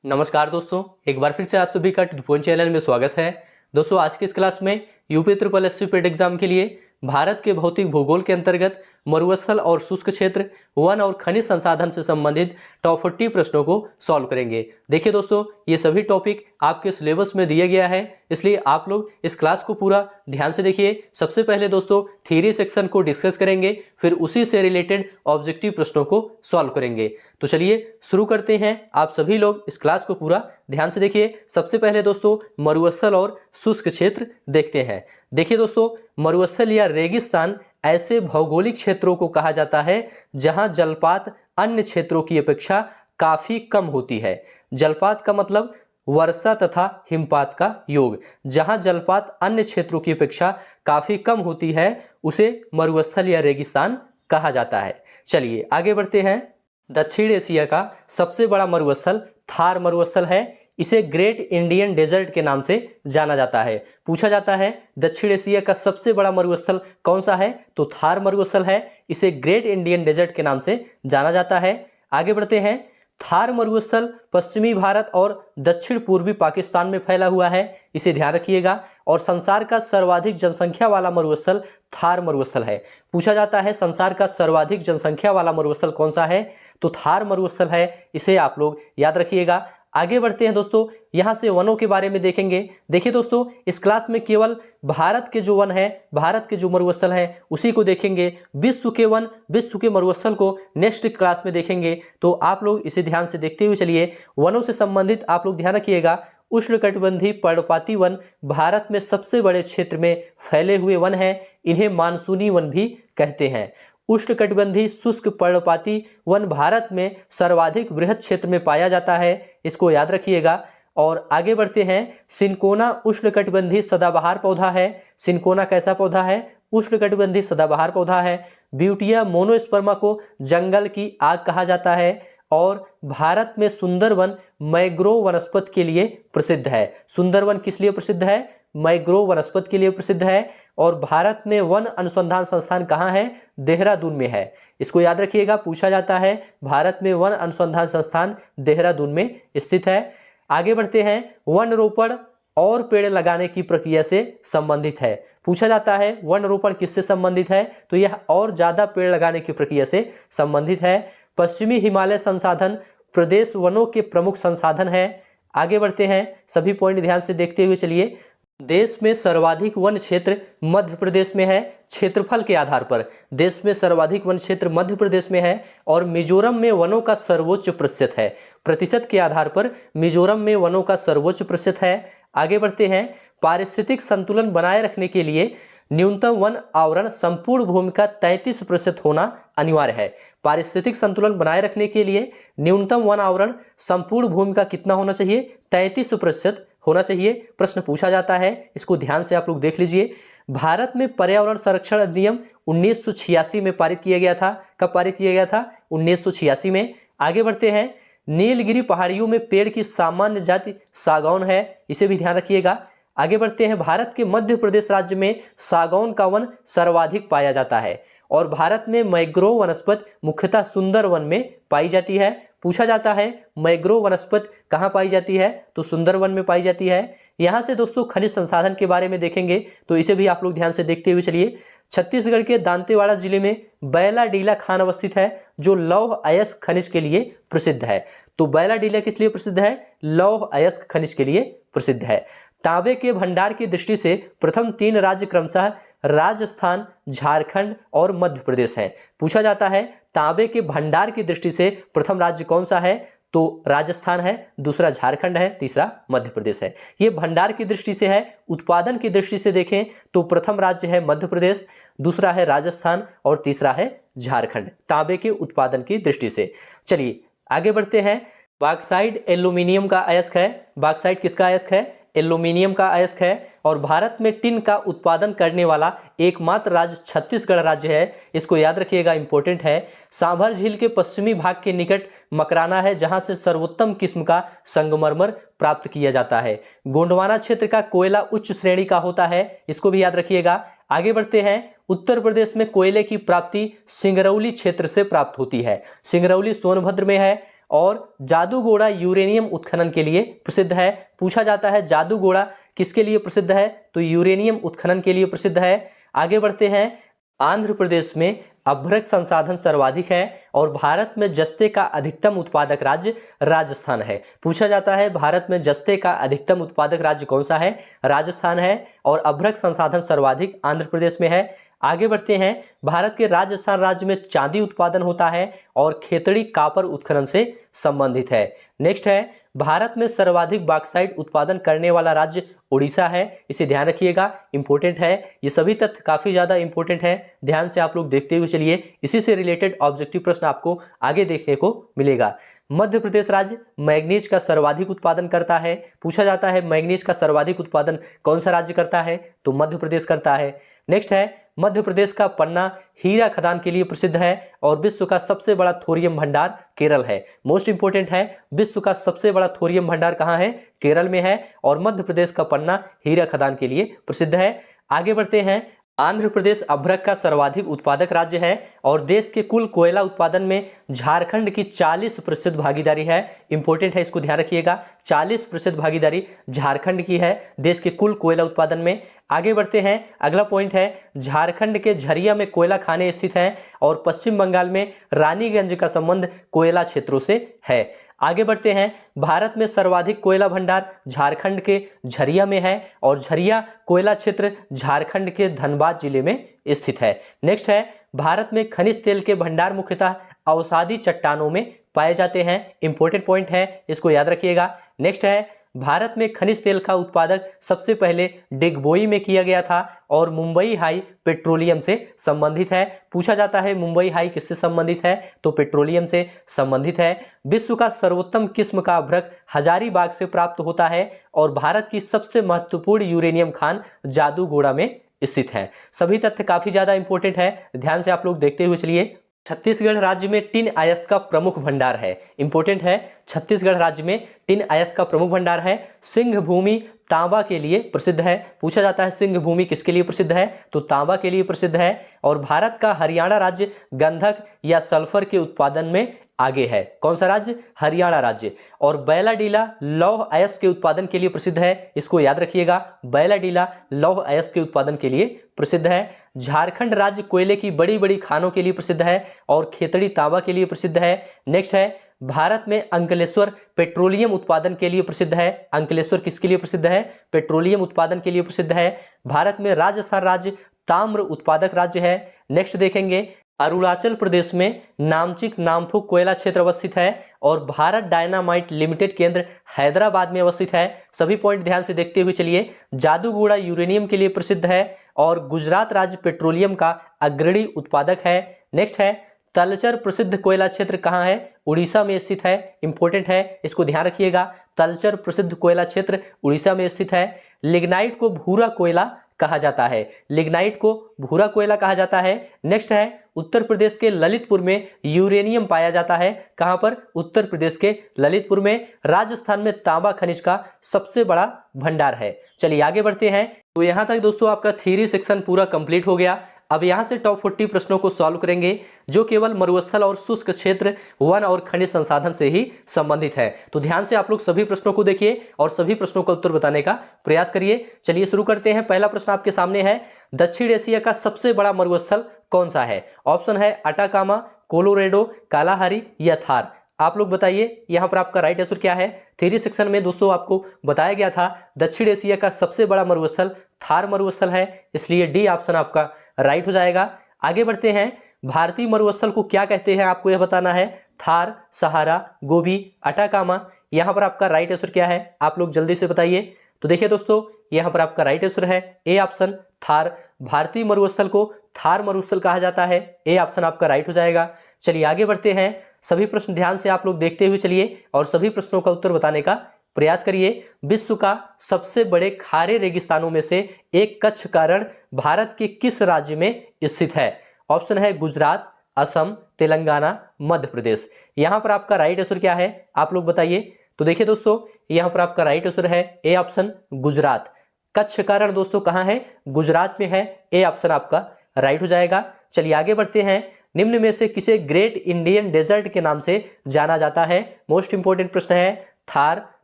नमस्कार दोस्तों, एक बार फिर से आप सभी का टिप्पणी चैनल में स्वागत है। दोस्तों, आज की इस क्लास में UP triple SC paid exam के लिए भारत के भौतिक भूगोल के अंतर्गत मरुस्थल और शुष्क क्षेत्र, वन और खनिज संसाधन से संबंधित टॉप 40 प्रश्नों को सॉल्व करेंगे। देखिए दोस्तों, ये सभी टॉपिक आपके सिलेबस में दिया गया है, इसलिए आप लोग इस क्लास को पूरा ध्यान से देखिए। सबसे पहले दोस्तों थ्योरी सेक्शन को डिस्कस करेंगे, फिर उसी से रिलेटेड ऑब्जेक्टिव प्रश्नों को सॉल्व करेंगे। तो चलिए शुरू करते हैं। आप सभी लोग इस क्लास को पूरा ध्यान से देखिए। सबसे पहले दोस्तों मरुस्थल और शुष्क क्षेत्र देखते हैं। देखिए दोस्तों, मरुस्थल या रेगिस्तान ऐसे भौगोलिक क्षेत्रों को कहा जाता है जहां जलपात अन्य क्षेत्रों की अपेक्षा काफी कम होती है। जलपात का मतलब वर्षा तथा हिमपात का योग। जहां जलपात अन्य क्षेत्रों की अपेक्षा काफी कम होती है उसे मरुस्थल या रेगिस्तान कहा जाता है। चलिए आगे बढ़ते हैं। दक्षिण एशिया का सबसे बड़ा मरुस्थल थार मरुस्थल है। इसे ग्रेट इंडियन डेजर्ट के नाम से जाना जाता है। पूछा जाता है दक्षिण एशिया का सबसे बड़ा मरुस्थल कौन सा है, तो थार मरुस्थल है। इसे ग्रेट इंडियन डेजर्ट के नाम से जाना जाता है। आगे बढ़ते हैं। थार मरुस्थल पश्चिमी भारत और दक्षिण पूर्वी पाकिस्तान में फैला हुआ है, इसे ध्यान रखिएगा। और संसार का सर्वाधिक जनसंख्या वाला मरुस्थल थार मरुस्थल है। पूछा जाता है संसार का सर्वाधिक जनसंख्या वाला मरुस्थल कौन सा है, तो थार मरुस्थल है, इसे आप लोग याद रखिएगा। आगे बढ़ते हैं दोस्तों, यहां से वनों के बारे में देखेंगे। देखिए दोस्तों, इस क्लास में केवल भारत के जो वन है, भारत के जो मरुस्थल है उसी को देखेंगे। विश्व के वन, विश्व के मरुस्थल को नेक्स्ट क्लास में देखेंगे। तो आप लोग इसे ध्यान से देखते हुए चलिए। वनों से संबंधित आप लोग ध्यान रखिएगा। उष्णकटिबंधीय पर्णपाती वन भारत में सबसे बड़े क्षेत्र में फैले हुए वन हैं। इन्हें मानसूनी वन भी कहते हैं। उष्णकटिबंधीय शुष्क पर्णपाती वन भारत में सर्वाधिक बृहद क्षेत्र में पाया जाता है, इसको याद रखिएगा। और आगे बढ़ते हैं। सिनकोना उष्णकटिबंधीय सदाबहार पौधा है। सिनकोना कैसा पौधा है, उष्णकटिबंधीय सदाबहार पौधा है। ब्यूटिया मोनोस्पर्मा को जंगल की आग कहा जाता है। और भारत में सुंदरवन मैग्रोव वनस्पति के लिए प्रसिद्ध है। सुंदरवन किस लिए प्रसिद्ध है, मैग्रोव वनस्पति के लिए प्रसिद्ध है। और भारत में वन अनुसंधान संस्थान कहाँ है, देहरादून में है, इसको याद रखिएगा। पूछा जाता है भारत में वन अनुसंधान संस्थान देहरादून में स्थित है। आगे बढ़ते हैं। वन रोपण और पेड़ लगाने की प्रक्रिया से संबंधित है। पूछा जाता है वन रोपण किससे संबंधित है, तो यह और ज्यादा पेड़ लगाने की प्रक्रिया से संबंधित है। पश्चिमी हिमालय संसाधन प्रदेश वनों के प्रमुख संसाधन है। आगे बढ़ते हैं। सभी पॉइंट ध्यान से देखते हुए चलिए। देश में सर्वाधिक वन क्षेत्र मध्य प्रदेश में है। क्षेत्रफल के आधार पर देश में सर्वाधिक वन क्षेत्र मध्य प्रदेश में है। और मिजोरम में वनों का सर्वोच्च प्रतिशत है। प्रतिशत के आधार पर मिजोरम में वनों का सर्वोच्च प्रतिशत है। आगे बढ़ते हैं। पारिस्थितिक संतुलन बनाए रखने के लिए न्यूनतम वन आवरण संपूर्ण भूमि का 33% होना अनिवार्य है। पारिस्थितिक संतुलन बनाए रखने के लिए न्यूनतम वन आवरण संपूर्ण भूमि का कितना होना चाहिए, 33% होना चाहिए। प्रश्न पूछा जाता है, इसको ध्यान से आप लोग देख लीजिए। भारत में पर्यावरण संरक्षण अधिनियम 1986 में पारित किया गया था। कब पारित किया गया था, 1986 में। आगे बढ़ते हैं। नीलगिरी पहाड़ियों में पेड़ की सामान्य जाति सागौन है, इसे भी ध्यान रखिएगा। आगे बढ़ते हैं। भारत के मध्य प्रदेश राज्य में सागौन का वन सर्वाधिक पाया जाता है। और भारत में मैग्रोव वनस्पति मुख्यतः सुंदरवन में पाई जाती है। पूछा जाता है मैग्रोव वनस्पति कहाँ पाई जाती है, तो सुंदरवन में पाई जाती है। यहाँ से दोस्तों खनिज संसाधन के बारे में देखेंगे, तो इसे भी आप लोग ध्यान से देखते हुए चलिए। छत्तीसगढ़ के दांतेवाड़ा जिले में बैलाडीला खान अवस्थित है, जो लौह अयस्क खनिज के लिए प्रसिद्ध है। तो बैलाडीला किस लिए प्रसिद्ध है, लौह अयस्क खनिज के लिए प्रसिद्ध है। तांबे के भंडार की दृष्टि से प्रथम 3 राज्य क्रमशः राजस्थान, झारखंड और मध्य प्रदेश है। पूछा जाता है तांबे के भंडार की दृष्टि से प्रथम राज्य कौन सा है, तो राजस्थान है, दूसरा झारखंड है, तीसरा मध्य प्रदेश है। ये भंडार की दृष्टि से है। उत्पादन की दृष्टि से देखें तो प्रथम राज्य है मध्य प्रदेश, दूसरा है राजस्थान और तीसरा है झारखंड, तांबे के उत्पादन की दृष्टि से। चलिए आगे बढ़ते हैं। बॉक्साइट एल्यूमिनियम का अयस्क है। बॉक्साइट किसका अयस्क है, एल्यूमिनियम का अयस्क है। और भारत में टिन का उत्पादन करने वाला एकमात्र राज्य छत्तीसगढ़ राज्य है, इसको याद रखिएगा, इंपॉर्टेंट है। सांभर झील के पश्चिमी भाग के निकट मकराना है, जहां से सर्वोत्तम किस्म का संगमरमर प्राप्त किया जाता है। गोंडवाना क्षेत्र का कोयला उच्च श्रेणी का होता है, इसको भी याद रखिएगा। आगे बढ़ते हैं। उत्तर प्रदेश में कोयले की प्राप्ति सिंगरौली क्षेत्र से प्राप्त होती है। सिंगरौली सोनभद्र में है। और जादूगोड़ा यूरेनियम उत्खनन के लिए प्रसिद्ध है। पूछा जाता है जादूगोड़ा किसके लिए प्रसिद्ध है, तो यूरेनियम उत्खनन के लिए प्रसिद्ध है। आगे बढ़ते हैं, आंध्र प्रदेश में अभ्रक संसाधन सर्वाधिक है और भारत में जस्ते का अधिकतम उत्पादक राज्य राजस्थान है। पूछा जाता है भारत में जस्ते का अधिकतम उत्पादक राज्य कौन सा है, राजस्थान है, और अभ्रक संसाधन सर्वाधिक आंध्र प्रदेश में है। आगे बढ़ते हैं, भारत के राजस्थान राज्य में चांदी उत्पादन होता है और खेतड़ी कापर उत्खनन से संबंधित है। नेक्स्ट है, भारत में सर्वाधिक बॉक्साइट उत्पादन करने वाला राज्य उड़ीसा है। इसे ध्यान रखिएगा, इंपॉर्टेंट है। ये सभी तथ्य काफी ज्यादा इंपॉर्टेंट है, ध्यान से आप लोग देखते हुए चलिए। इसी से रिलेटेड ऑब्जेक्टिव प्रश्न आपको आगे देखने को मिलेगा। मध्य प्रदेश राज्य मैग्नीज का सर्वाधिक उत्पादन करता है। पूछा जाता है मैग्नीज का सर्वाधिक उत्पादन कौन सा राज्य करता है, तो मध्य प्रदेश करता है। नेक्स्ट है, मध्य प्रदेश का पन्ना हीरा खदान के लिए प्रसिद्ध है और विश्व का सबसे बड़ा थोरियम भंडार केरल है। मोस्ट इंपोर्टेंट है, विश्व का सबसे बड़ा थोरियम भंडार कहाँ है, केरल में है, और मध्य प्रदेश का पन्ना हीरा खदान के लिए प्रसिद्ध है। आगे बढ़ते हैं, आंध्र प्रदेश अभ्रक का सर्वाधिक उत्पादक राज्य है और देश के कुल कोयला उत्पादन में झारखंड की 40% भागीदारी है। इंपॉर्टेंट है, इसको ध्यान रखिएगा, 40% भागीदारी झारखंड की है देश के कुल कोयला उत्पादन में। आगे बढ़ते हैं, अगला पॉइंट है, झारखंड के झरिया में कोयला खाने स्थित हैं और पश्चिम बंगाल में रानीगंज का संबंध कोयला क्षेत्रों से है। आगे बढ़ते हैं, भारत में सर्वाधिक कोयला भंडार झारखंड के झरिया में है और झरिया कोयला क्षेत्र झारखंड के धनबाद जिले में स्थित है। नेक्स्ट है, भारत में खनिज तेल के भंडार मुख्यतः अवसादी चट्टानों में पाए जाते हैं। इंपॉर्टेंट पॉइंट है, इसको याद रखिएगा। नेक्स्ट है, भारत में खनिज तेल का उत्पादक सबसे पहले डिगबोई में किया गया था और मुंबई हाई पेट्रोलियम से संबंधित है। पूछा जाता है मुंबई हाई किससे संबंधित है, तो पेट्रोलियम से संबंधित है। विश्व का सर्वोत्तम किस्म का अभ्रक हजारीबाग से प्राप्त होता है और भारत की सबसे महत्वपूर्ण यूरेनियम खान जादूगोड़ा में स्थित है। सभी तथ्य काफी ज्यादा इंपॉर्टेंट है, ध्यान से आप लोग देखते हुए चलिए। छत्तीसगढ़ राज्य में टिन अयस्क का प्रमुख भंडार है। इंपॉर्टेंट है, छत्तीसगढ़ राज्य में टिन अयस्क का प्रमुख भंडार है। सिंह भूमि तांबा के लिए प्रसिद्ध है। पूछा जाता है सिंह भूमि किसके लिए प्रसिद्ध है, तो तांबा के लिए प्रसिद्ध है। और भारत का हरियाणा राज्य गंधक या सल्फर के उत्पादन में आगे है। कौन सा राज्य, हरियाणा राज्य। और बैलाडीला लौह अयस्क के उत्पादन के लिए प्रसिद्ध है, इसको याद रखिएगा, बैलाडीला लौह अयस्क के उत्पादन के लिए प्रसिद्ध है। झारखंड राज्य कोयले की बड़ी बड़ी खानों के लिए प्रसिद्ध है और खेतड़ी तांबा के लिए प्रसिद्ध है। नेक्स्ट है, भारत में अंकलेश्वर पेट्रोलियम उत्पादन के लिए प्रसिद्ध है। अंकलेश्वर किसके लिए प्रसिद्ध है, पेट्रोलियम उत्पादन के लिए प्रसिद्ध है। भारत में राजस्थान राज्य ताम्र उत्पादक राज्य है। नेक्स्ट देखेंगे, अरुणाचल प्रदेश में नामचिक नामफुक कोयला क्षेत्र अवस्थित है और भारत डायनामाइट लिमिटेड केंद्र हैदराबाद में अवस्थित है। सभी पॉइंट ध्यान से देखते हुए चलिए। जादूगोड़ा यूरेनियम के लिए प्रसिद्ध है और गुजरात राज्य पेट्रोलियम का अग्रणी उत्पादक है। नेक्स्ट है, तलचर प्रसिद्ध कोयला क्षेत्र कहाँ है, उड़ीसा में स्थित है। इंपॉर्टेंट है, इसको ध्यान रखिएगा, तलचर प्रसिद्ध कोयला क्षेत्र उड़ीसा में स्थित है। लिग्नाइट को भूरा कोयला कहा जाता है, लिग्नाइट को भूरा कोयला कहा जाता है। नेक्स्ट है, उत्तर प्रदेश के ललितपुर में यूरेनियम पाया जाता है। कहां पर, उत्तर प्रदेश के ललितपुर में। राजस्थान में तांबा खनिज का सबसे बड़ा भंडार है। चलिए आगे बढ़ते हैं। तो यहां तक दोस्तों आपका थ्योरी सेक्शन पूरा कंप्लीट हो गया। अब यहां से टॉप 40 प्रश्नों को सॉल्व करेंगे जो केवल मरुस्थल और शुष्क क्षेत्र, वन और खनिज संसाधन से ही संबंधित है। तो ध्यान से आप लोग सभी प्रश्नों को देखिए और सभी प्रश्नों का उत्तर बताने का प्रयास करिए। चलिए शुरू करते हैं। पहला प्रश्न आपके सामने है, दक्षिण एशिया का सबसे बड़ा मरुस्थल कौन सा है। ऑप्शन है अटाकामा, कोलोरेडो, कालाहारी या थार। आप लोग बताइए यहाँ पर आपका राइट आंसर क्या है। थ्योरी सेक्शन में दोस्तों आपको बताया गया था दक्षिण एशिया का सबसे बड़ा मरुस्थल थार मरुस्थल है, इसलिए डी ऑप्शन आपका राइट हो जाएगा। आगे बढ़ते हैं, भारतीय मरुस्थल को क्या कहते हैं आपको यह बताना है। थार, सहारा, गोबी, अटाकामा। यहाँ पर आपका राइट आंसर क्या है, आप लोग जल्दी से बताइए। तो देखिए दोस्तों, यहाँ पर आपका राइट आंसर है ए ऑप्शन थार। भारतीय मरुस्थल को थार मरुस्थल कहा जाता है, ए ऑप्शन आपका राइट हो जाएगा। चलिए आगे बढ़ते हैं। सभी प्रश्न ध्यान से आप लोग देखते हुए चलिए और सभी प्रश्नों का उत्तर बताने का प्रयास करिए। विश्व का सबसे बड़े खारे रेगिस्तानों में से एक कच्छ का रण भारत के किस राज्य में स्थित है। ऑप्शन है गुजरात, असम, तेलंगाना, मध्य प्रदेश। यहां पर आपका राइट आंसर क्या है, आप लोग बताइए। तो देखिए दोस्तों, यहां पर आपका राइट आंसर है ए ऑप्शन गुजरात। कच्छ का रण दोस्तों कहां है, गुजरात में है, ए ऑप्शन आपका राइट हो जाएगा। चलिए आगे बढ़ते हैं। निम्न में से किसे ग्रेट इंडियन डेजर्ट के नाम से जाना जाता है? मोस्ट इंपोर्टेंट प्रश्न है। थार,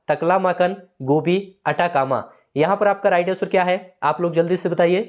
तकलामाकन, गोबी, अटाकामा। यहां पर आपका राइट आंसर क्या है? आप लोग जल्दी से बताइए।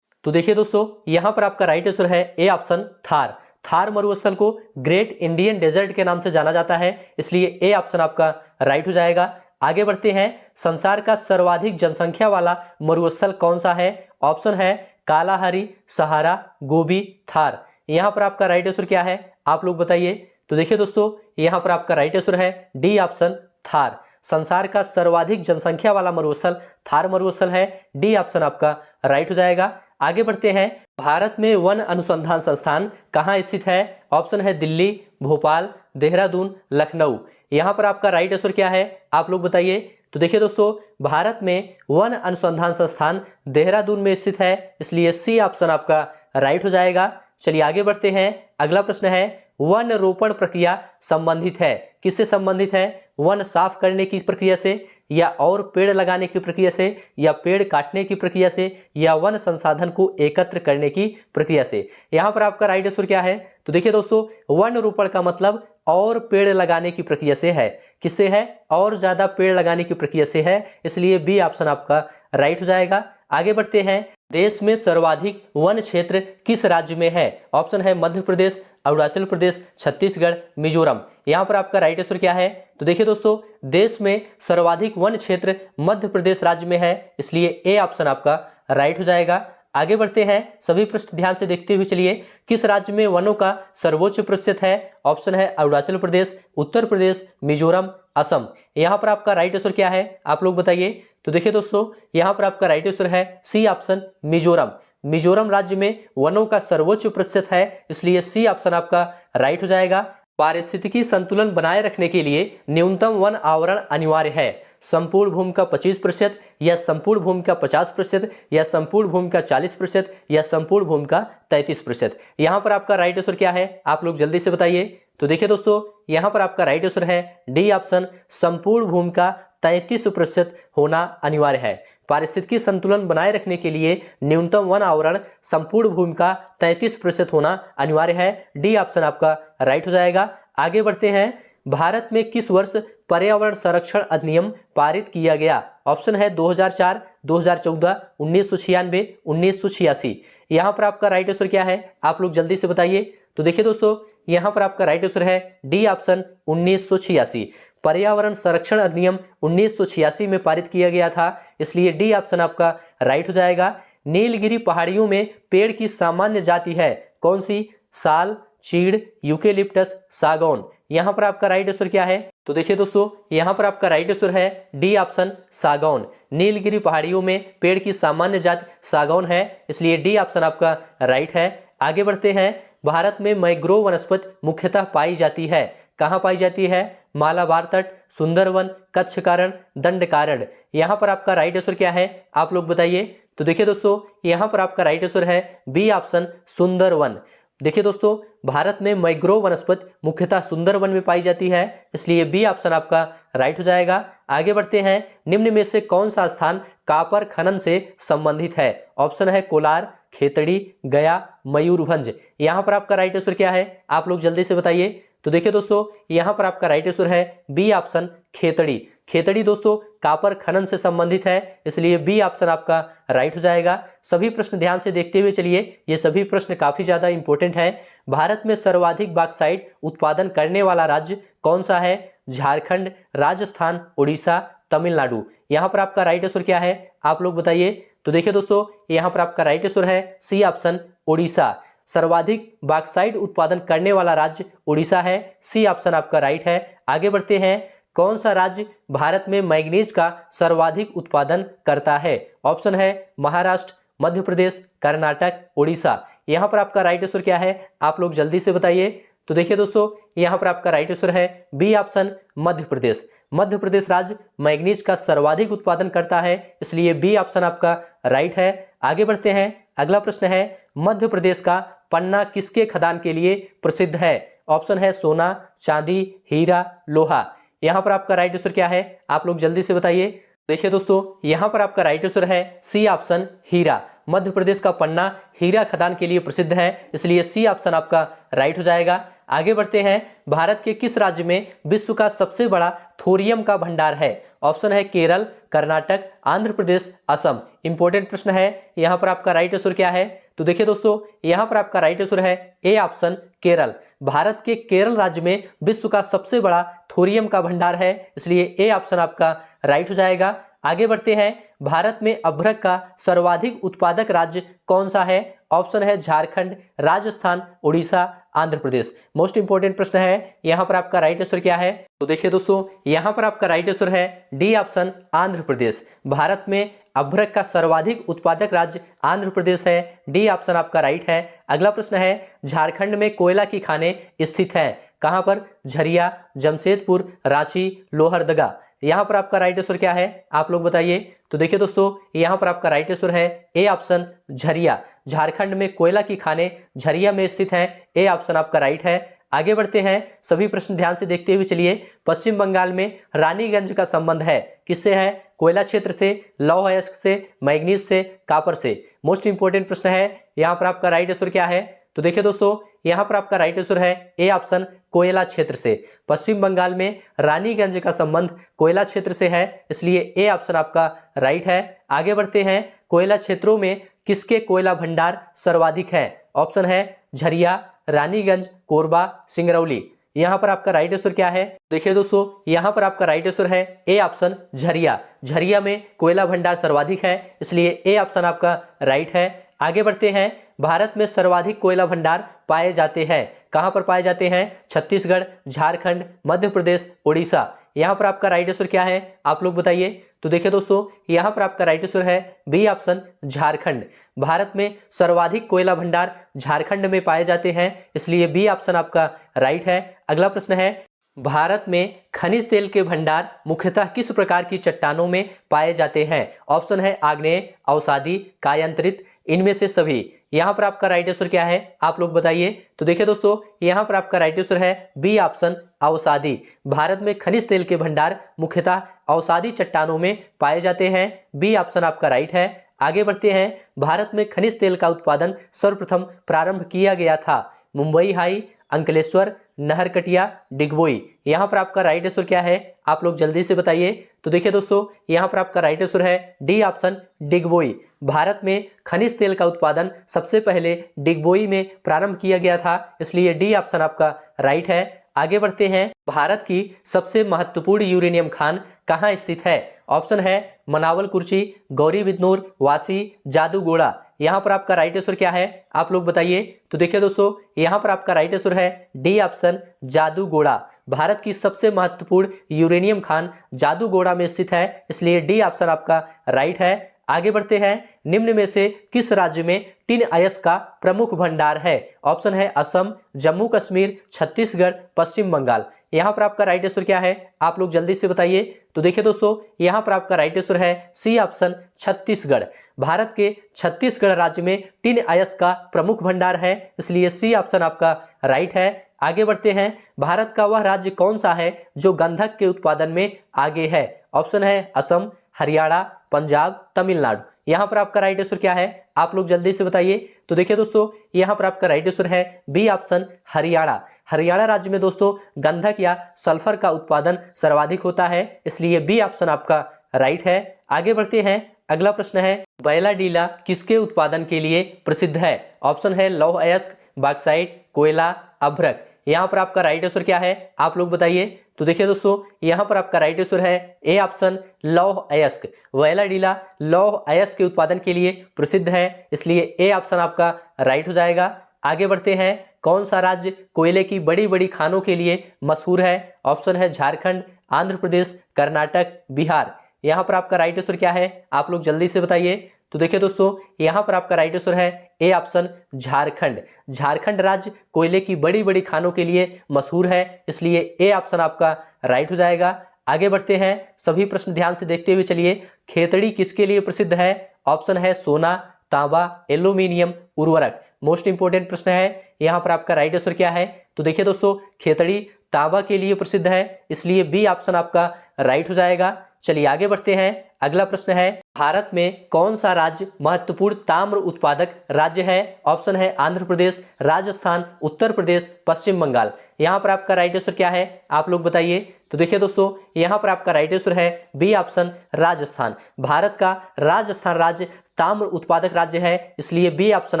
तो देखिए दोस्तों, यहां पर आपका राइट आंसर है ए ऑप्शन थार। थार मरुस्थल को ग्रेट इंडियन डेजर्ट के नाम से जाना जाता है, इसलिए ए ऑप्शन आपका राइट हो जाएगा। आगे बढ़ते हैं। संसार का सर्वाधिक जनसंख्या वाला मरुस्थल कौन सा है? ऑप्शन है कालाहारी, सहारा, गोबी, थार। यहां पर आपका राइट आंसर क्या है? आप लोग बताइए। तो देखिए दोस्तों, यहां पर आपका राइट आंसर है डी ऑप्शन थार। संसार का सर्वाधिक जनसंख्या वाला मरुस्थल थार मरुस्थल है। डी ऑप्शन आपका राइट हो जाएगा। आगे बढ़ते हैं। भारत में वन अनुसंधान संस्थान कहाँ स्थित है? ऑप्शन है दिल्ली, भोपाल, देहरादून, लखनऊ। यहां पर आपका राइट आंसर क्या है? आप लोग बताइए। तो देखिए दोस्तों, भारत में वन अनुसंधान संस्थान देहरादून में स्थित है, इसलिए सी ऑप्शन आपका राइट हो जाएगा। चलिए आगे बढ़ते हैं। अगला प्रश्न है, वन रोपण प्रक्रिया संबंधित है, किससे संबंधित है? वन साफ करने की प्रक्रिया से, या और पेड़ लगाने की प्रक्रिया से, या पेड़ काटने की प्रक्रिया से, या वन संसाधन को एकत्र करने की प्रक्रिया से। यहां पर आपका राइट आंसर क्या है? तो देखिए दोस्तों, वन रोपण का मतलब और पेड़ लगाने की प्रक्रिया से है। किससे है? और ज्यादा पेड़ लगाने की प्रक्रिया से है, इसलिए बी ऑप्शन आपका राइट हो जाएगा। आगे बढ़ते हैं। देश में सर्वाधिक वन क्षेत्र किस राज्य में है? ऑप्शन है मध्य प्रदेश, अरुणाचल प्रदेश, छत्तीसगढ़, मिजोरम। यहां पर आपका राइट आंसर क्या है? तो देखिए दोस्तों, देश में सर्वाधिक वन क्षेत्र मध्य प्रदेश राज्य में है, इसलिए ए ऑप्शन आपका राइट हो जाएगा। आगे बढ़ते हैं। सभी प्रश्न ध्यान से देखते हुए चलिए। किस राज्य में वनों का सर्वोच्च प्रतिशत है? ऑप्शन है अरुणाचल प्रदेश, उत्तर प्रदेश, मिजोरम, असम। यहां पर आपका राइट आंसर क्या है? आप लोग बताइए। तो देखिए दोस्तों, यहां पर आपका राइट आंसर है सी ऑप्शन मिजोरम। मिजोरम राज्य में वनों का सर्वोच्च प्रतिशत है, इसलिए सी ऑप्शन आपका राइट हो जाएगा। पारिस्थितिकी संतुलन बनाए रखने के लिए न्यूनतम वन आवरण अनिवार्य है। संपूर्ण भूमि का 25%, या संपूर्ण भूमि का 50%, या संपूर्ण भूमि का 40%, या संपूर्ण भूमि का 33%। यहां पर आपका राइट आंसर क्या है? आप लोग जल्दी से बताइए। तो देखिए दोस्तों, यहां पर आपका राइट आंसर है डी ऑप्शन संपूर्ण भूमि का 33% होना अनिवार्य है। पारिस्थितिकी संतुलन बनाए रखने के लिए न्यूनतम वन आवरण संपूर्ण भूमि का 33% होना अनिवार्य है। डी ऑप्शन आपका राइट हो जाएगा। आगे बढ़ते हैं। भारत में किस वर्ष पर्यावरण संरक्षण अधिनियम पारित किया गया? ऑप्शन है 2004, 2014, 1996, 1986। यहां पर आपका राइट आंसर क्या है? आप लोग जल्दी से बताइए। तो देखिए दोस्तों, यहां पर आपका राइट आंसर है डी ऑप्शन 1986। पर्यावरण संरक्षण अधिनियम 1986 में पारित किया गया था, इसलिए डी ऑप्शन आपका राइट हो जाएगा। नीलगिरी पहाड़ियों में पेड़ की सामान्य जाति है कौन सी? साल, चीड़, यूकेलिप्टस, सागौन। यहां पर आपका राइट आंसर क्या है? तो देखिए दोस्तों, यहां पर आपका राइट आंसर है डी ऑप्शन सागौन। नीलगिरी पहाड़ियों में पेड़ की सामान्य जाति सागौन है, इसलिए डी ऑप्शन आपका राइट है। आगे बढ़ते हैं। भारत में मैंग्रोव वनस्पति मुख्यतः पाई जाती है, कहां पाई जाती है? मालाबार तट, सुंदरवन, कच्छ कारण, दंडकारण्य। यहां पर आपका राइट आंसर क्या है? आप लोग बताइए। तो देखिए दोस्तों, यहां पर आपका राइट आंसर है बी ऑप्शन सुंदरवन। देखिए दोस्तों, भारत में मैंग्रोव वनस्पति मुख्यतः सुंदरवन में पाई जाती है, इसलिए बी ऑप्शन आपका राइट हो जाएगा। आगे बढ़ते हैं। निम्न में से कौन सा स्थान कापर खनन से संबंधित है? ऑप्शन है कोलार, खेतड़ी, गया, मयूरभंज। यहां पर आपका राइट आंसर क्या है? आप लोग जल्दी से बताइए। तो देखिए दोस्तों, यहां पर आपका राइट आंसर है बी ऑप्शन खेतड़ी। खेतड़ी दोस्तों कापर खनन से संबंधित है, इसलिए बी ऑप्शन आपका राइट हो जाएगा। सभी प्रश्न ध्यान से देखते हुए चलिए, ये सभी प्रश्न काफी ज्यादा इंपॉर्टेंट हैं। भारत में सर्वाधिक बॉक्साइट उत्पादन करने वाला राज्य कौन सा है? झारखंड, राजस्थान, उड़ीसा, तमिलनाडु। यहां पर आपका राइट आंसर क्या है? आप लोग बताइए। तो देखिए दोस्तों, यहां पर आपका राइट आंसर है सी ऑप्शन उड़ीसा। सर्वाधिक बॉक्साइट उत्पादन करने वाला राज्य उड़ीसा है, सी ऑप्शन आपका राइट है। आगे बढ़ते हैं। कौन सा राज्य भारत में मैग्नीज का सर्वाधिक उत्पादन करता है? ऑप्शन है महाराष्ट्र, मध्य प्रदेश, कर्नाटक, उड़ीसा। यहां पर आपका राइट आंसर क्या है? आप लोग जल्दी से बताइए। तो देखिए दोस्तों, यहां पर आपका राइट आंसर है बी ऑप्शन मध्य प्रदेश। मध्य प्रदेश राज्य मैग्नीज का सर्वाधिक उत्पादन करता है, इसलिए बी ऑप्शन आपका राइट है। आगे बढ़ते हैं। अगला प्रश्न है, मध्य प्रदेश का पन्ना किसके खदान के लिए प्रसिद्ध है? ऑप्शन है सोना, चांदी, हीरा, लोहा। यहां पर आपका राइट आंसर क्या है? आप लोग जल्दी से बताइए। देखिए दोस्तों, यहां पर आपका राइट आंसर है सी ऑप्शन हीरा। मध्य प्रदेश का पन्ना हीरा खदान के लिए प्रसिद्ध है, इसलिए सी ऑप्शन आपका राइट हो जाएगा। आगे बढ़ते हैं, भारत के किस राज्य में विश्व का सबसे बड़ा थोरियम का भंडार है? ऑप्शन है केरल, कर्नाटक, आंध्र प्रदेश, असम। इंपॉर्टेंट प्रश्न है, यहाँ पर आपका राइट आंसर क्या है? तो देखिए दोस्तों, यहाँ पर आपका राइट आंसर है ए ऑप्शन केरल। भारत के केरल राज्य में विश्व का सबसे बड़ा थोरियम का भंडार है, इसलिए ए ऑप्शन आपका राइट हो जाएगा। आगे बढ़ते हैं, भारत में अभ्रक का सर्वाधिक उत्पादक राज्य कौन सा है? ऑप्शन है झारखंड, राजस्थान, उड़ीसा, आंध्र प्रदेश। मोस्ट इंपोर्टेंट प्रश्न है, यहाँ पर आपका राइट आंसर क्या है? तो देखिए दोस्तों, यहाँ पर आपका राइट आंसर है डी ऑप्शन आंध्र प्रदेश। भारत में अभ्रक का सर्वाधिक उत्पादक राज्य आंध्र प्रदेश है, डी ऑप्शन आपका राइट है। अगला प्रश्न है, झारखंड में कोयला की खानें स्थित हैं, कहां पर? झरिया, जमशेदपुर, रांची, लोहरदगा। यहां पर आपका राइट आंसर क्या है, आप लोग बताइए। तो देखिए दोस्तों, यहां पर आपका राइट आंसर है ए ऑप्शन झरिया। झारखंड में कोयला की खानें झरिया में स्थित हैं, ए ऑप्शन आपका राइट है। आगे बढ़ते हैं, सभी प्रश्न ध्यान से देखते हुए चलिए। पश्चिम बंगाल में रानीगंज का संबंध है, किससे है? कोयला क्षेत्र से, लौह अयस्क से, मैग्नीज से, कॉपर से। मोस्ट इंपोर्टेंट प्रश्न है, यहाँ पर आपका राइट आंसर क्या है? तो देखिए दोस्तों, यहाँ पर आपका राइट आंसर है ए ऑप्शन कोयला क्षेत्र से। पश्चिम बंगाल में रानीगंज का संबंध कोयला क्षेत्र से है, इसलिए ए ऑप्शन आपका राइट है। आगे बढ़ते हैं, कोयला क्षेत्रों में किसके कोयला भंडार सर्वाधिक है? ऑप्शन है झरिया, रानीगंज, कोरबा, सिंगरौली। यहाँ पर आपका राइट आंसर क्या है? देखिए दोस्तों, यहाँ पर आपका राइट आंसर है ए ऑप्शन झरिया। झरिया में कोयला भंडार सर्वाधिक है, इसलिए ए ऑप्शन आपका राइट है। आगे बढ़ते हैं, भारत में सर्वाधिक कोयला भंडार पाए जाते हैं, कहां पर पाए जाते हैं? छत्तीसगढ़, झारखंड, मध्य प्रदेश, उड़ीसा। यहां पर आपका राइट आंसर क्या है, आप लोग बताइए। तो देखिए दोस्तों, यहां पर आपका राइट आंसर है बी ऑप्शन झारखंड। भारत में सर्वाधिक कोयला भंडार झारखंड में पाए जाते हैं, इसलिए बी ऑप्शन आपका राइट है। अगला प्रश्न है, भारत में खनिज तेल के भंडार मुख्यतः किस प्रकार की चट्टानों में पाए जाते हैं? ऑप्शन है आग्नेय, अवसादी, कायांतरित, इनमें से सभी। यहां पर आपका राइट आंसर क्या है, आप लोग बताइए। तो देखिए दोस्तों, यहां पर आपका राइट आंसर है बी ऑप्शन अवसादी। भारत में खनिज तेल के भंडार मुख्यतः अवसादी चट्टानों में पाए जाते हैं, बी ऑप्शन आपका राइट है। आगे बढ़ते हैं, भारत में खनिज तेल का उत्पादन सर्वप्रथम प्रारंभ किया गया था, मुंबई हाई, अंकलेश्वर, नहरकटिया, डिगबोई। यहां पर आपका राइट आंसर क्या है, आप लोग जल्दी से बताइए। तो देखिए दोस्तों, यहां पर आपका राइट आंसर है डी ऑप्शन डिगबोई। भारत में खनिज तेल का उत्पादन सबसे पहले डिगबोई में प्रारंभ किया गया था, इसलिए डी ऑप्शन आपका राइट है। आगे बढ़ते हैं, भारत की सबसे महत्वपूर्ण यूरेनियम खान कहां स्थित है? ऑप्शन है मनावल कुर्ची, गौरीबिदनूर, वासी, जादूगोड़ा। यहां पर आपका राइट आंसर क्या है, आप लोग बताइए। तो देखिए दोस्तों, यहां पर आपका राइट आंसर है डी ऑप्शन जादूगोड़ा। भारत की सबसे महत्वपूर्ण यूरेनियम खान जादूगोड़ा में स्थित है, इसलिए डी ऑप्शन आपका राइट है। आगे बढ़ते हैं, निम्न में से किस राज्य में टिन अयस्क का प्रमुख भंडार है? ऑप्शन है असम, जम्मू कश्मीर, छत्तीसगढ़, पश्चिम बंगाल। यहां पर आपका राइट आंसर क्या है, आप लोग जल्दी से बताइए। तो देखिए दोस्तों, यहां पर आपका राइट आंसर है सी ऑप्शन छत्तीसगढ़। भारत के छत्तीसगढ़ राज्य में टिन अयस्क का प्रमुख भंडार है, इसलिए सी ऑप्शन आपका राइट है। आगे बढ़ते हैं, भारत का वह राज्य कौन सा है जो गंधक के उत्पादन में आगे है? ऑप्शन है असम, हरियाणा, पंजाब, तमिलनाडु। यहां पर आपका राइट आंसर क्या है, आप लोग जल्दी से बताइए। तो देखिए दोस्तों, यहां पर आपका राइट आंसर है बी ऑप्शन हरियाणा। हरियाणा राज्य में दोस्तों गंधक या सल्फर का उत्पादन सर्वाधिक होता है, इसलिए बी ऑप्शन आपका राइट है। आगे बढ़ते हैं, अगला प्रश्न है, बैलाडीला किसके उत्पादन के लिए प्रसिद्ध है? ऑप्शन है लौह अयस्क, बॉक्साइट, कोयला, अभ्रक। यहां पर आपका राइट आंसर क्या है, आप लोग बताइए। तो देखिए दोस्तों, यहां पर आपका राइट आंसर है ए ऑप्शन लौह अयस्क। बैलाडीला लौह अयस्क के उत्पादन के लिए प्रसिद्ध है, इसलिए ए ऑप्शन आपका राइट हो जाएगा। आगे बढ़ते हैं, कौन सा राज्य कोयले की बड़ी बड़ी खानों के लिए मशहूर है? ऑप्शन है झारखंड, आंध्र प्रदेश, कर्नाटक, बिहार। यहां पर आपका राइट आंसर क्या है, आप लोग जल्दी से बताइए। तो देखिए दोस्तों, यहां पर आपका राइट आंसर है ए ऑप्शन झारखंड। झारखंड राज्य कोयले की बड़ी बड़ी खानों के लिए मशहूर है, इसलिए ए ऑप्शन आपका राइट हो जाएगा। आगे बढ़ते हैं, सभी प्रश्न ध्यान से देखते हुए चलिए। खेतड़ी किसके लिए प्रसिद्ध है? ऑप्शन है सोना, तांबा, एल्यूमिनियम, उर्वरक। मोस्ट इंपोर्टेंट प्रश्न है, यहां पर आपका राइट आंसर क्या है? तो देखिए दोस्तों, खेतड़ी तांबा के लिए प्रसिद्ध है, इसलिए बी ऑप्शन आपका राइट हो जाएगा। चलिए आगे बढ़ते हैं, अगला प्रश्न है, भारत में कौन सा राज्य महत्वपूर्ण ताम्र उत्पादक राज्य है? ऑप्शन है आंध्र प्रदेश, राजस्थान, उत्तर प्रदेश, पश्चिम बंगाल। यहाँ पर आपका राइट आंसर क्या है, आप लोग बताइए। तो देखिए दोस्तों, यहाँ पर आपका राइट आंसर है बी ऑप्शन राजस्थान। भारत का राजस्थान राज्य ताम्र उत्पादक राज्य है, इसलिए बी ऑप्शन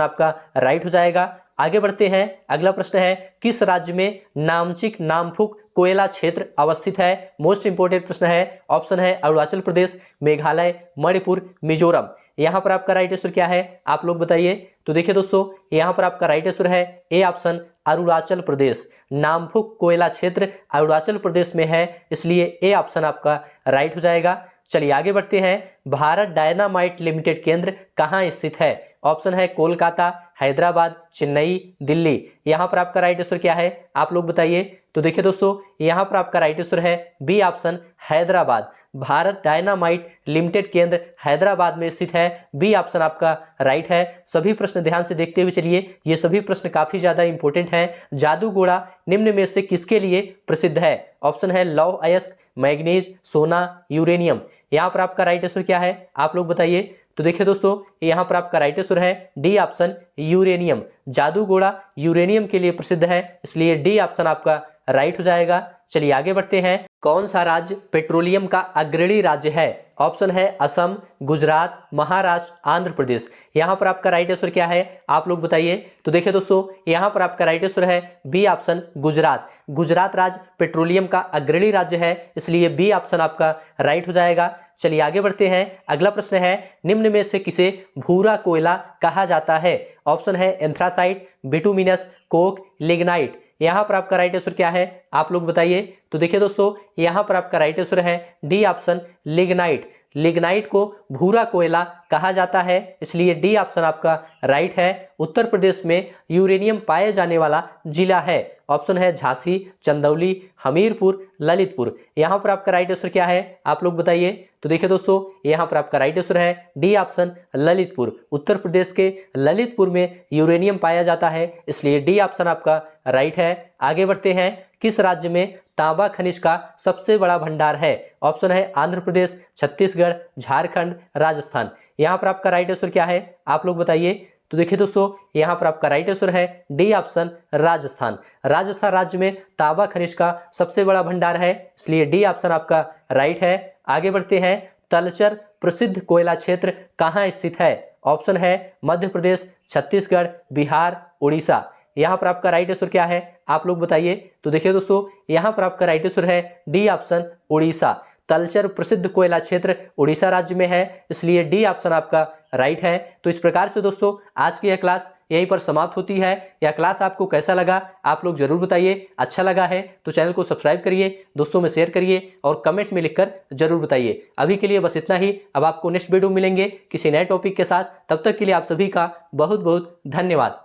आपका राइट हो जाएगा। आगे बढ़ते हैं, अगला प्रश्न है, किस राज्य में नामचिक नामफुक कोयला क्षेत्र अवस्थित है? मोस्ट इंपोर्टेंट प्रश्न है। ऑप्शन है अरुणाचल प्रदेश, मेघालय, मणिपुर, मिजोरम। यहाँ पर आपका राइट आंसर क्या है, आप लोग बताइए। तो देखिए दोस्तों, यहाँ पर आपका राइट आंसर है ए ऑप्शन अरुणाचल प्रदेश। नामफुक कोयला क्षेत्र अरुणाचल प्रदेश में है, इसलिए ए ऑप्शन आपका राइट हो जाएगा। चलिए आगे बढ़ते हैं, भारत डायनामाइट लिमिटेड केंद्र कहाँ स्थित है? ऑप्शन है कोलकाता, हैदराबाद, चेन्नई, दिल्ली। यहाँ पर आपका राइट आंसर क्या है, आप लोग बताइए। तो देखिए दोस्तों, यहाँ पर आपका राइट आंसर है B option Hyderabad. Bharat dynamite limited केंद्र हैदराबाद में स्थित है, बी ऑप्शन आपका राइट है। सभी प्रश्न ध्यान से देखते हुए चलिए, ये सभी प्रश्न काफी ज्यादा इंपॉर्टेंट हैं। जादूगोड़ा निम्न में से किसके लिए प्रसिद्ध है? ऑप्शन है लौह अयस्क, मैग्नीज, सोना, यूरेनियम। यहाँ पर आपका राइट आंसर क्या है, आप लोग बताइए। तो देखिए दोस्तों, यहाँ पर आपका राइट आंसर है D option uranium. Jaduguda uranium के लिए प्रसिद्ध है, इसलिए डी ऑप्शन आपका राइट हो जाएगा। चलिए आगे बढ़ते हैं, कौन सा राज्य पेट्रोलियम का अग्रणी राज्य है? ऑप्शन है असम, गुजरात, महाराष्ट्र, आंध्र प्रदेश। यहाँ पर आपका राइट आंसर क्या है, आप लोग बताइए। तो देखिए दोस्तों, यहाँ पर आपका राइट आंसर है बी ऑप्शन गुजरात। गुजरात राज्य पेट्रोलियम का अग्रणी राज्य है, इसलिए बी ऑप्शन आपका राइट हो जाएगा। चलिए आगे बढ़ते हैं, अगला प्रश्न है, निम्न में से किसे भूरा कोयला कहा जाता है? ऑप्शन है एंथ्रासाइट, बिटुमिनस, कोक, लिग्नाइट। यहाँ पर आपका राइट आंसर क्या है, आप लोग बताइए। तो देखिए दोस्तों, यहाँ पर आपका राइट आंसर है डी ऑप्शन लिग्नाइट। लिग्नाइट को भूरा कोयला कहा जाता है, इसलिए डी ऑप्शन आपका राइट है। उत्तर प्रदेश में यूरेनियम पाए जाने वाला जिला है। ऑप्शन है झांसी, चंदौली, हमीरपुर, ललितपुर। यहाँ पर आपका राइट आंसर क्या है, आप लोग बताइए। तो देखिए दोस्तों, यहाँ पर आपका राइट आंसर है डी ऑप्शन ललितपुर। उत्तर प्रदेश के ललितपुर में यूरेनियम पाया जाता है, इसलिए डी ऑप्शन आपका राइट है। आगे बढ़ते हैं, किस राज्य में तांबा खनिज का सबसे बड़ा भंडार है? ऑप्शन है आंध्र प्रदेश, छत्तीसगढ़, झारखंड, राजस्थान। यहाँ पर आपका राइट आंसर क्या है, आप लोग बताइए। तो देखिए दोस्तों, यहाँ पर आपका राइट आंसर है डी ऑप्शन राजस्थान। राजस्थान राज्य में तांबा खनिज का सबसे बड़ा भंडार है, इसलिए डी ऑप्शन आपका राइट है। आगे बढ़ते हैं, तलचर प्रसिद्ध कोयला क्षेत्र कहाँ स्थित है? ऑप्शन है मध्य प्रदेश, छत्तीसगढ़, बिहार, उड़ीसा। यहाँ पर आपका राइट आंसर क्या है, आप लोग बताइए। तो देखिए दोस्तों, यहाँ पर आपका राइट आंसर है डी ऑप्शन उड़ीसा। तलचर प्रसिद्ध कोयला क्षेत्र उड़ीसा राज्य में है, इसलिए डी ऑप्शन आपका राइट है। तो इस प्रकार से दोस्तों, आज की यह क्लास यहीं पर समाप्त होती है। यह क्लास आपको कैसा लगा, आप लोग जरूर बताइए। अच्छा लगा है तो चैनल को सब्सक्राइब करिए, दोस्तों में शेयर करिए और कमेंट में लिखकर जरूर बताइए। अभी के लिए बस इतना ही। अब आपको नेक्स्ट वीडियो मिलेंगे किसी नए टॉपिक के साथ। तब तक के लिए आप सभी का बहुत बहुत धन्यवाद।